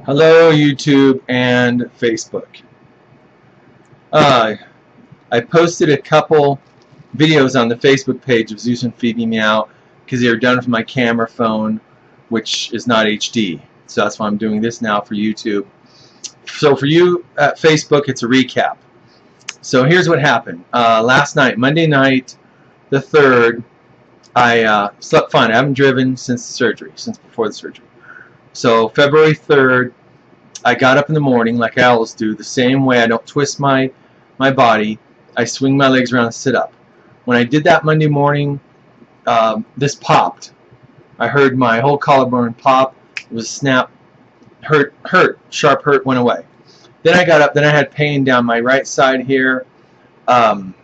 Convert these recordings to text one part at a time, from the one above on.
Hello, YouTube and Facebook. I posted a couple videos on the Facebook page of Zeus and Phoebe Meow because they were done with my camera phone, which is not HD. So that's why I'm doing this now for YouTube. So for you at Facebook, it's a recap. So here's what happened. Last night, Monday night, the 3rd, I slept fine. I haven't driven since the surgery, since before the surgery. So February 3rd, I got up in the morning like I always do, the same way. I don't twist my body. I swing my legs around and sit up. When I did that Monday morning, this popped. I heard my whole collarbone pop. It was a snap. Hurt, sharp hurt, went away. Then I got up, then I had pain down my right side here, like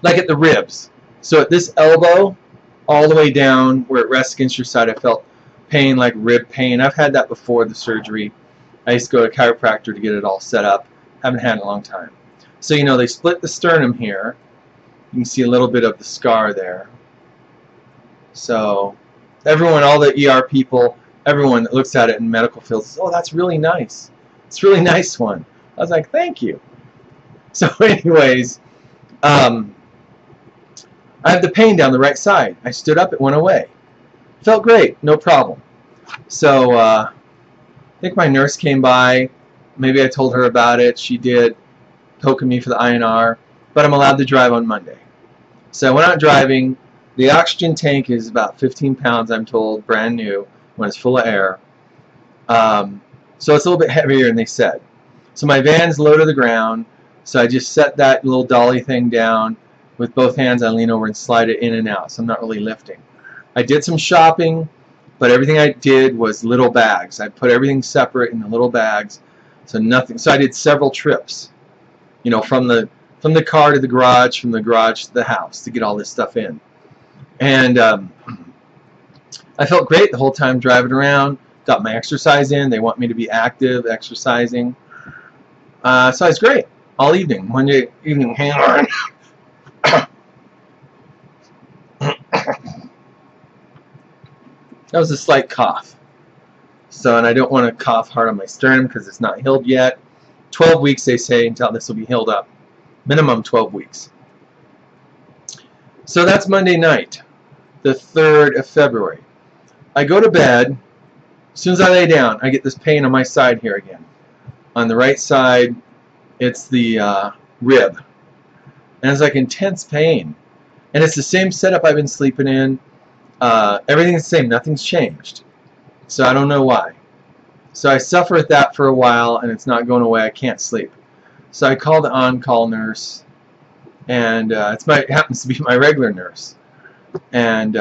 at the ribs. So at this elbow, all the way down where it rests against your side, I felt pain, like rib pain. I've had that before the surgery. I used to go to a chiropractor to get it all set up. Haven't had it in a long time. So, you know, they split the sternum here. You can see a little bit of the scar there. So everyone, all the ER people, everyone that looks at it in medical fields says, oh, that's really nice. It's a really nice one. I was like, thank you. So anyways, I had the pain down the right side. I stood up, it went away. Felt great, no problem. So I think my nurse came by. Maybe I told her about it. She did, poking me for the INR. But I'm allowed to drive on Monday. So I went out driving. The oxygen tank is about 15 pounds, I'm told, brand new, when it's full of air. So it's a little bit heavier than they said. So my van's low to the ground. So I just set that little dolly thing down. With both hands, I lean over and slide it in and out. So I'm not really lifting. I did some shopping, but everything I did was little bags. I put everything separate in the little bags, so nothing. So I did several trips, you know, from the car to the garage, from the garage to the house to get all this stuff in. And I felt great the whole time driving around. Got my exercise in. They want me to be active, exercising. So I was great all evening. Monday evening, hang on. That was a slight cough. So, and I don't want to cough hard on my sternum because it's not healed yet. 12 weeks, they say, until this will be healed up. Minimum 12 weeks. So that's Monday night, the 3rd of February. I go to bed. As soon as I lay down, I get this pain on my side here again. On the right side, it's the rib. And it's like intense pain. And it's the same setup I've been sleeping in. Everything's the same. Nothing's changed. So I don't know why. So I suffer with that for a while, and it's not going away. I can't sleep. So I called the on-call nurse, and it happens to be my regular nurse, and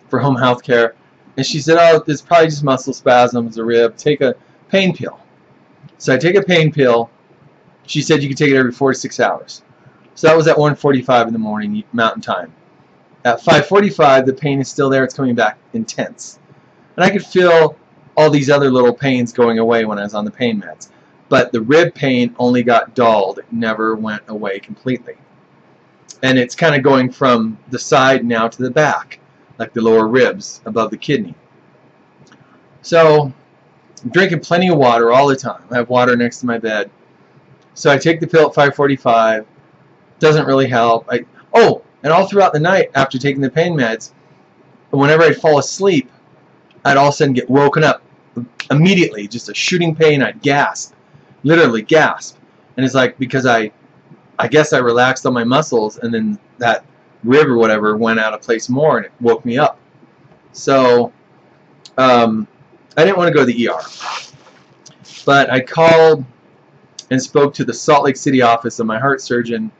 for home health care. And she said, oh, it's probably just muscle spasms, a rib. Take a pain pill. So I take a pain pill. She said you could take it every 4 to 6 hours. So that was at 1:45 in the morning, Mountain Time. At 5:45, the pain is still there. It's coming back intense. And I could feel all these other little pains going away when I was on the pain meds. But the rib pain only got dulled. It never went away completely. And it's kind of going from the side now to the back, like the lower ribs above the kidney. So I'm drinking plenty of water all the time. I have water next to my bed. So I take the pill at 5:45. Doesn't really help. And all throughout the night after taking the pain meds, whenever I'd fall asleep, I'd all of a sudden get woken up immediately, just a shooting pain. I'd gasp, literally gasp. And it's like because I guess I relaxed all my muscles, and then that rib or whatever went out of place more, and it woke me up. So I didn't want to go to the ER. But I called and spoke to the Salt Lake City office of my heart surgeon,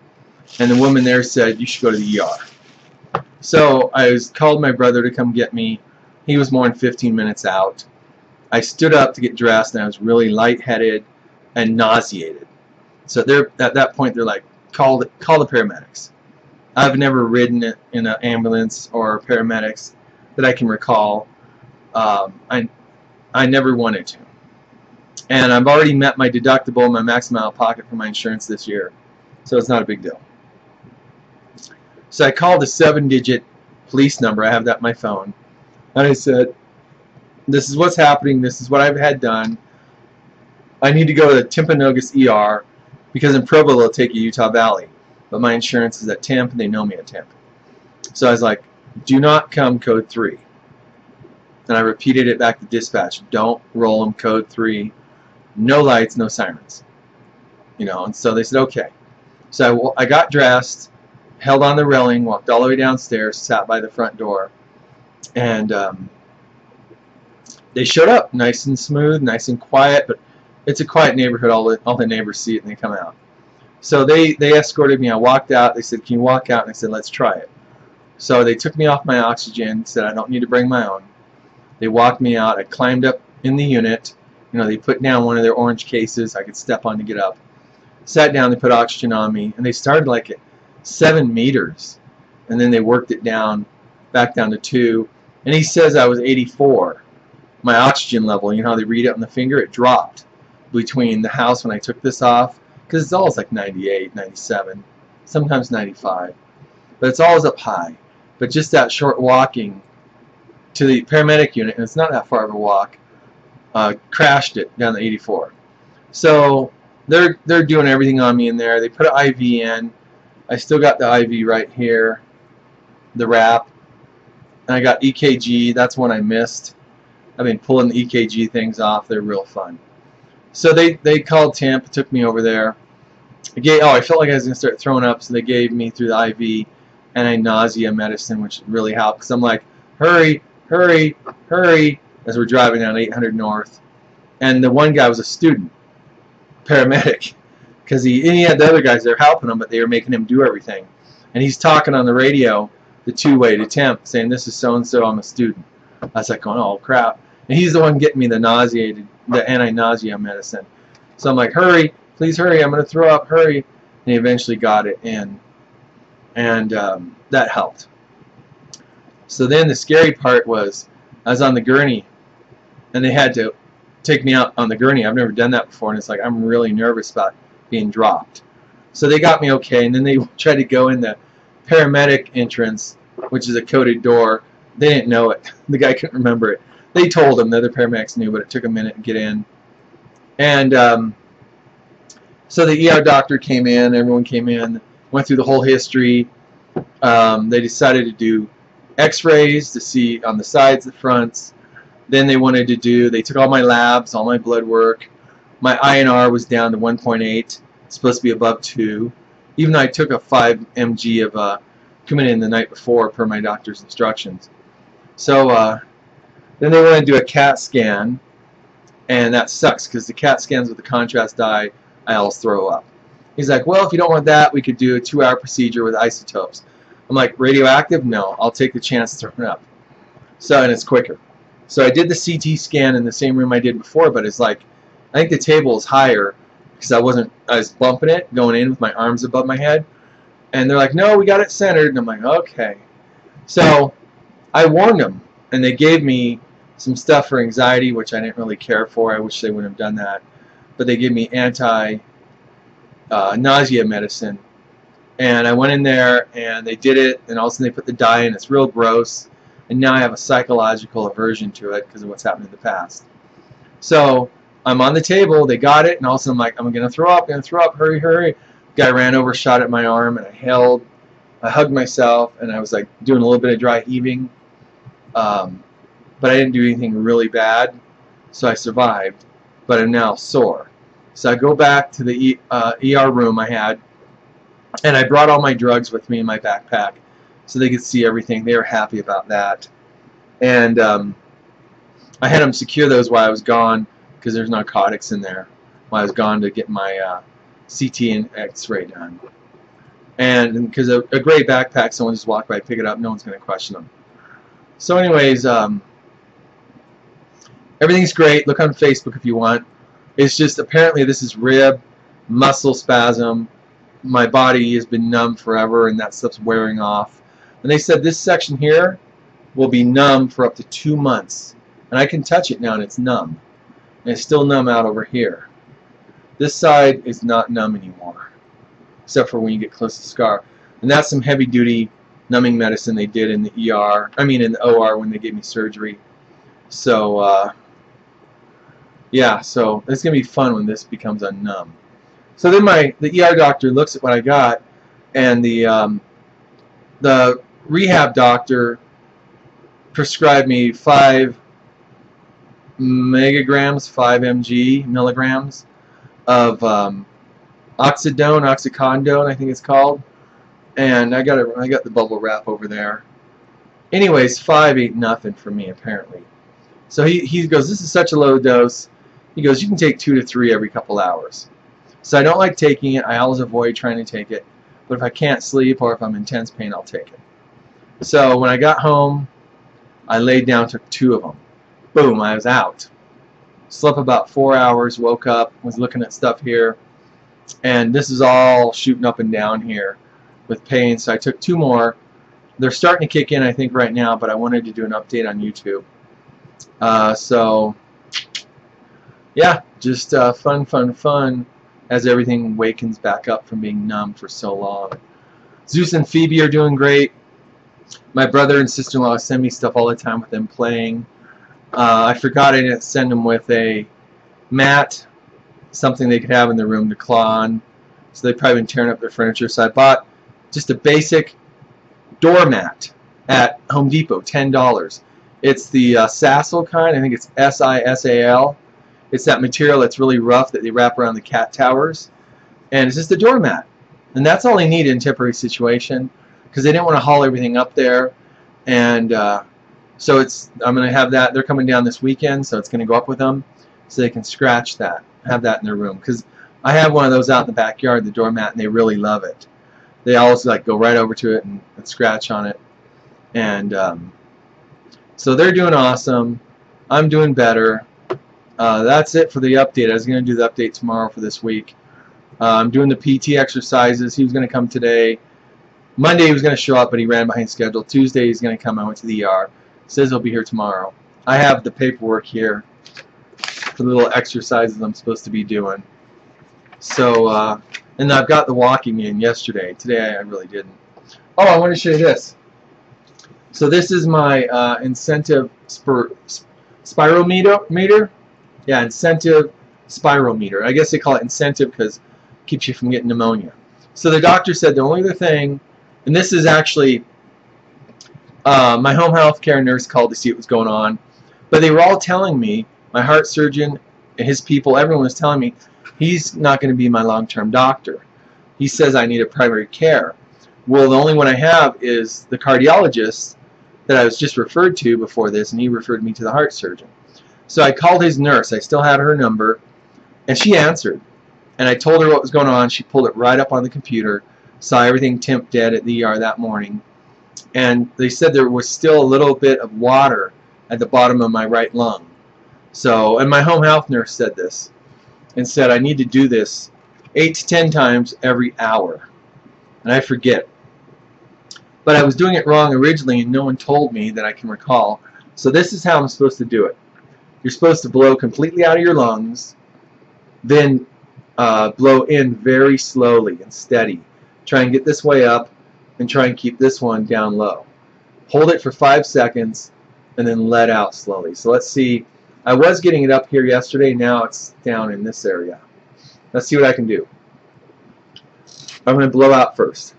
and the woman there said, you should go to the ER. So I called my brother to come get me. He was more than 15 minutes out. I stood up to get dressed, and I was really lightheaded and nauseated. So at that point, they're like, call the paramedics. I've never ridden in an ambulance or paramedics that I can recall. I never wanted to. And I've already met my deductible, my maximum out of pocket for my insurance this year. So it's not a big deal. So I called a 7-digit police number. I have that on my phone. And I said, this is what's happening. This is what I've had done. I need to go to the Timpanogos ER because in Provo they'll take you Utah Valley. But my insurance is at Temp and they know me at Temp. So I was like, do not come code 3. And I repeated it back to dispatch. Don't roll them code 3. No lights, no sirens. You know, and so they said, okay. So I got dressed, held on the railing, walked all the way downstairs, sat by the front door. And they showed up nice and smooth, nice and quiet, but it's a quiet neighborhood. All the neighbors see it and they come out. So they escorted me. I walked out. They said, can you walk out? And I said, let's try it. So they took me off my oxygen, said I don't need to bring my own. They walked me out. I climbed up in the unit. You know, they put down one of their orange cases I could step on to get up. Sat down, they put oxygen on me, and they started like at 7 meters. And then they worked it down, back down to 2. And he says I was 84. My oxygen level, you know how they read it on the finger? It dropped between the house when I took this off, because it's always like 98, 97, sometimes 95. But it's always up high. But just that short walking to the paramedic unit, and it's not that far of a walk, crashed it down to 84. So they're doing everything on me in there. They put an IV in. I still got the IV right here, the wrap. And I got EKG. That's one I missed. I've been pulling the EKG things off. They're real fun. So they called Temp, took me over there. I felt like I was going to start throwing up, so they gave me through the IV anti-nausea medicine, which really helped. Because I'm like, hurry, hurry, hurry, as we're driving down 800 North. And the one guy was a student, paramedic, because he had the other guys there helping him, but they were making him do everything. And he's talking on the radio, the two-way to Temp, saying, this is so-and-so, I'm a student. I was like, oh crap. And he's the one getting me the anti-nausea medicine. So I'm like, hurry, please hurry, I'm going to throw up, hurry. And he eventually got it in. And that helped. So then the scary part was, I was on the gurney, and they had to take me out on the gurney. I've never done that before, and it's like, I'm really nervous about being dropped. So they got me okay, and then they tried to go in the paramedic entrance, which is a coded door. They didn't know it. The guy couldn't remember it. They told him, the other paramedics knew, but it took a minute to get in. And so the ER doctor came in, everyone came in, went through the whole history. They decided to do x-rays to see on the sides, the fronts. Then they took all my labs, all my blood work. My INR was down to 1.8. It's supposed to be above 2. Even though I took a 5 mg of Coumadin the night before per my doctor's instructions. So then they want to do a CAT scan, and that sucks because the CAT scans with the contrast dye, I always throw up. He's like, well, if you don't want that, we could do a 2-hour procedure with isotopes. I'm like, radioactive? No, I'll take the chance of throwing up. So, and it's quicker. So I did the CT scan in the same room I did before, but it's like, I think the table is higher because I was bumping it, going in with my arms above my head. And they're like, no, we got it centered. And I'm like, okay. So I warned them, and they gave me some stuff for anxiety, which I didn't really care for. I wish they wouldn't have done that. But they gave me anti-nausea medicine. And I went in there, and they did it, and all of a sudden they put the dye in. It's real gross. And now I have a psychological aversion to it because of what's happened in the past. So I'm on the table, they got it, and all of a sudden I'm like, I'm going to throw up, hurry, hurry. Guy ran over, shot at my arm, and I hugged myself, and I was like doing a little bit of dry heaving. But I didn't do anything really bad, so I survived, but I'm now sore. So I go back to the ER room I had, and I brought all my drugs with me in my backpack so they could see everything. They were happy about that. And I had them secure those while I was gone because there's narcotics in there while I was gone to get my CT and X-ray done. And because a gray backpack, someone just walked by, pick it up, no one's going to question them. So anyways, everything's great. Look on Facebook if you want. It's just apparently this is rib, muscle spasm. My body has been numb forever, and that stuff's wearing off. And they said this section here will be numb for up to 2 months. And I can touch it now, and it's numb. And it's still numb out over here. This side is not numb anymore, except for when you get close to the scar. And that's some heavy-duty numbing medicine they did in the ER. I mean, in the OR when they gave me surgery. So yeah, so it's gonna be fun when this becomes unnumb. So then the ER doctor looks at what I got, and the rehab doctor prescribed me 5 megagrams, 5 milligrams of oxycodone, I think it's called, and I got the bubble wrap over there. Anyways, 5 ain't nothing for me apparently. So he goes, this is such a low dose. He goes, you can take 2 to 3 every couple hours. So I don't like taking it. I always avoid trying to take it. But if I can't sleep or if I'm in intense pain, I'll take it. So when I got home, I laid down, took 2 of them. Boom, I was out. Slept about 4 hours, woke up, was looking at stuff here. And this is all shooting up and down here with pain. So I took 2 more. They're starting to kick in, I think, right now, but I wanted to do an update on YouTube. So, yeah, just fun as everything wakens back up from being numb for so long. Zeus and Phoebe are doing great. My brother and sister-in-law send me stuff all the time with them playing. I forgot I didn't send them with a mat, something they could have in their room to claw on. So they've probably been tearing up their furniture. So I bought just a basic doormat at Home Depot, $10. It's the Sassal kind. I think it's S-I-S-A-L. It's that material that's really rough that they wrap around the cat towers. And it's just a doormat. And that's all they need in a temporary situation, because they didn't want to haul everything up there. And so I'm going to have that. They're coming down this weekend, so it's going to go up with them so they can scratch that, have that in their room. Because I have one of those out in the backyard, the doormat, and they really love it. They always like go right over to it and scratch on it. And so they're doing awesome. I'm doing better. That's it for the update. I was going to do the update tomorrow for this week. I'm doing the PT exercises. He was going to come today. Monday he was going to show up, but he ran behind schedule. Tuesday he's going to come. I went to the ER. Says he'll be here tomorrow. I have the paperwork here for the little exercises I'm supposed to be doing. So, and I've got the walking in yesterday. Today I really didn't. Oh, I want to show you this. So this is my incentive spirometer. Yeah, incentive spirometer. I guess they call it incentive because it keeps you from getting pneumonia. So the doctor said the only other thing, and this is actually my home health care nurse called to see what was going on, but they were all telling me, my heart surgeon and his people, everyone was telling me, he's not going to be my long-term doctor. He says I need a primary care. Well, the only one I have is the cardiologist that I was just referred to before this, and he referred me to the heart surgeon. So I called his nurse. I still had her number, and she answered. And I told her what was going on. She pulled it right up on the computer, saw everything temp dead at the ER that morning. And they said there was still a little bit of water at the bottom of my right lung. So, and my home health nurse said this, and said I need to do this 8 to 10 times every hour. And I forget. But I was doing it wrong originally, and no one told me that I can recall. So this is how I'm supposed to do it. You're supposed to blow completely out of your lungs, then blow in very slowly and steady. Try and get this way up, and try and keep this one down low. Hold it for 5 seconds, and then let out slowly. So let's see. I was getting it up here yesterday. Now it's down in this area. Let's see what I can do. I'm going to blow out first.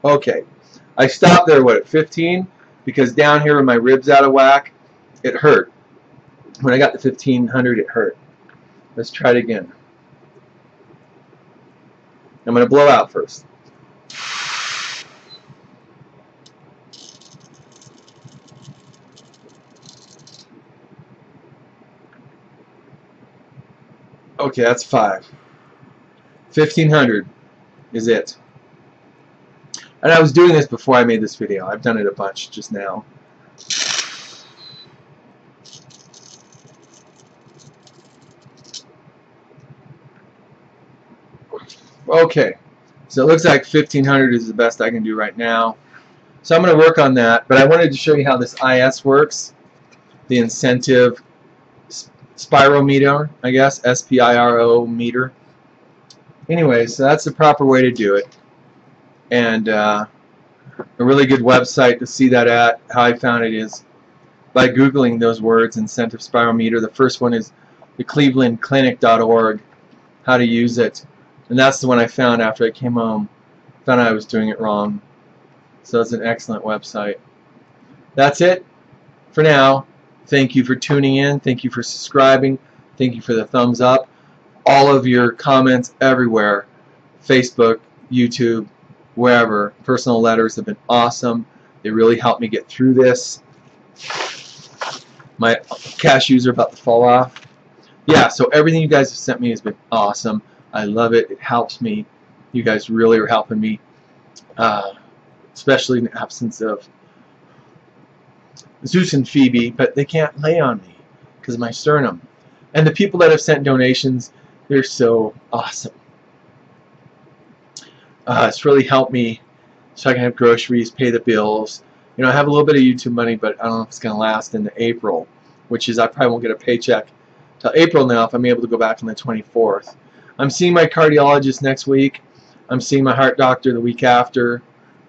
Okay, I stopped there, what, at 15? Because down here with my ribs out of whack, it hurt. When I got to 1500, it hurt. Let's try it again. I'm going to blow out first. Okay, that's 5. 1500 is it. And I was doing this before I made this video. I've done it a bunch just now. Okay, so it looks like 1500 is the best I can do right now. So I'm going to work on that, but I wanted to show you how this IS works, the incentive spirometer, I guess, S-P-I-R-O meter. Anyway, so that's the proper way to do it. And a really good website to see that at, how I found it is by Googling those words, incentive spirometer. The first one is the clevelandclinic.org, how to use it. And that's the one I found after I came home. Found out I was doing it wrong. So it's an excellent website. That's it for now. Thank you for tuning in. Thank you for subscribing. Thank you for the thumbs up. All of your comments everywhere. Facebook, YouTube, wherever. Personal letters have been awesome. They really helped me get through this. My cashews are about to fall off. Yeah, so everything you guys have sent me has been awesome. I love it. It helps me. You guys really are helping me, especially in the absence of Zeus and Phoebe, but they can't lay on me because of my sternum. And the people that have sent donations, they're so awesome. It's really helped me so I can have groceries, pay the bills. You know, I have a little bit of YouTube money, but I don't know if it's going to last into April, which is I probably won't get a paycheck till April now if I'm able to go back on the 24th. I'm seeing my cardiologist next week. I'm seeing my heart doctor the week after,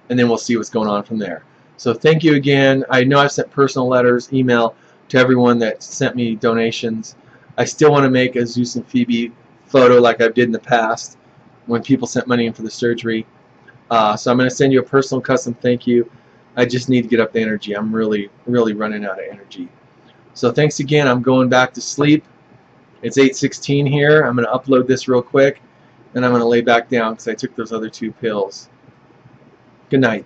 and then we'll see what's going on from there. So thank you again. I know I've sent personal letters, email to everyone that sent me donations. I still want to make a Zeus and Phoebe photo like I did in the past when people sent money in for the surgery. So I'm going to send you a personal custom thank you. I just need to get up the energy. I'm really running out of energy. So thanks again. I'm going back to sleep. It's 8:16 here. I'm going to upload this real quick, and I'm going to lay back down because I took those other 2 pills. Good night.